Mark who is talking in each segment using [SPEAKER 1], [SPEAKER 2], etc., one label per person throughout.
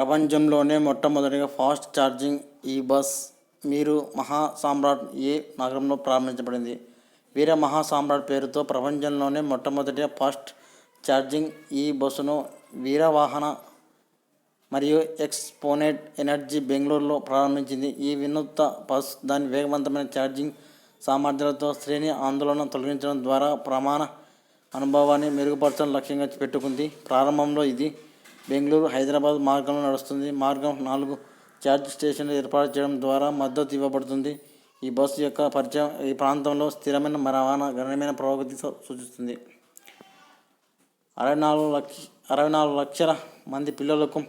[SPEAKER 1] ప్రపంచంలోనే మొట్టమొదటిగా fast charging ఈ-బస్ మీరు మహాసామ్రాట్ ఏ నగరంలో ప్రారంభించబడింది? వీర మహాసామ్రాట్ పేరుతో ప్రపంచంలోనే మొట్టమొదటి ఫాస్ట్ ఛార్జింగ్ ఈ-బస్సును వీరవాహన మరియు ఎక్స్పోనెంట్ ఎనర్జీ బెంగళూరులో ప్రారంభించింది. ఈ వినూత్న బస్ దాని వేగవంతమైన ఛార్జింగ్ సామర్థ్యాలతో శ్రేణి ఆందోళన తొలగించడం ద్వారా ప్రయాణ అనుభవాన్ని మెరుగుపరచడం లక్ష్యంగా పెట్టుకుంది. ప్రారంభంలో ఇది బెంగళూరు హైదరాబాద్ మార్గంలో నడుస్తుంది. మార్గం 4 ఛార్జ్ స్టేషన్లు ఏర్పాటు చేయడం ద్వారా మద్దతు ఇవ్వబడుతుంది. ఈ బస్సు యొక్క పరిచయం ఈ ప్రాంతంలో స్థిరమైన రవాణా గణనీయమైన పురోగతి సూచిస్తుంది. 64 లక్షల మంది పిల్లలకు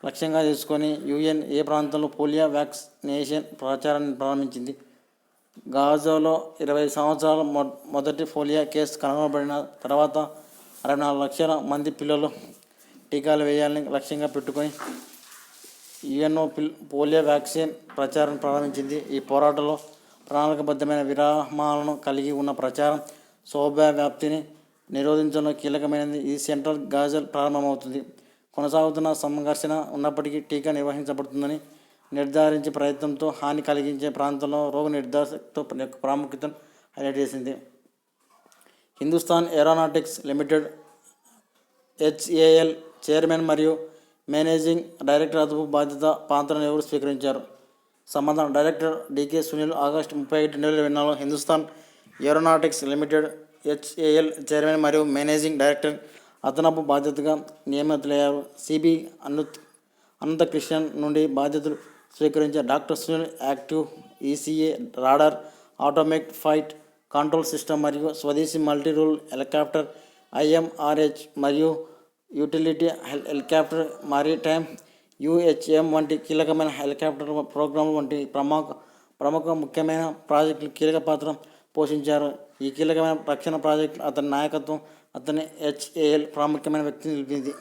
[SPEAKER 1] లక్ష్యంగా చేసుకొని యుఎన్ ఏ ప్రాంతంలో పోలియో వ్యాక్సినేషన్ ప్రచారాన్ని ప్రారంభించింది. గాజాలో 20 సంవత్సరాల మొదటి పోలియో కేసు కనుగొనబడిన తర్వాత 64 లక్షల మంది పిల్లలు టీకాలు వేయాలని లక్ష్యంగా పెట్టుకొని యుఎన్ఓ పోలియో వ్యాక్సిన్ ప్రచారం ప్రారంభించింది. ఈ పోరాటంలో ప్రణాళికాబద్ధమైన విరామాలను కలిగి ఉన్న ప్రచారం శోభా వ్యాప్తిని నిరోధించడంలో కీలకమైనది. ఈ సెంట్రల్ గాజాల్ ప్రారంభమవుతుంది. కొనసాగుతున్న సంఘర్షణ ఉన్నప్పటికీ టీకా నిర్వహించబడుతుందని నిర్ధారించే ప్రయత్నంతో హాని కలిగించే ప్రాంతంలో రోగ నిర్ధారణ యొక్క ప్రాముఖ్యతను హైలైట్ చేసింది. Hindustan aeronautics limited HAL chairman మరియు మేనేజింగ్ డైరెక్టర్ అదుపు బాధ్యత పాత్రను ఎవరు స్వీకరించారు? సమాధానం director DK Sunil. August 31, 2024 Hindustan aeronautics limited HAL chairman మరియు మేనేజింగ్ డైరెక్టర్ అదనపు బాధ్యతగా నియమితులయ్యారు. సిబి అనంతకృష్ణన్ నుండి బాధ్యతలు స్వీకరించారు. Doctor Sunil active ECA radar, automatic flight control system మరియు స్వదేశీ మల్టీ రోల్ హెలికాప్టర్ ఐఎంఆర్హెచ్ మరియు యూటిలిటీ హెలికాప్టర్ మారిటైమ్ యుహెచ్ఎం వంటి కీలకమైన హెలికాప్టర్ ప్రోగ్రాంలు వంటి ప్రముఖ ముఖ్యమైన ప్రాజెక్టులు కీలక పాత్ర పోషించారు. ఈ కీలకమైన రక్షణ ప్రాజెక్టులు అతని నాయకత్వం అతని హెచ్ఏఎల్ ప్రాముఖ్యమైన వ్యక్తిని నిలిపింది.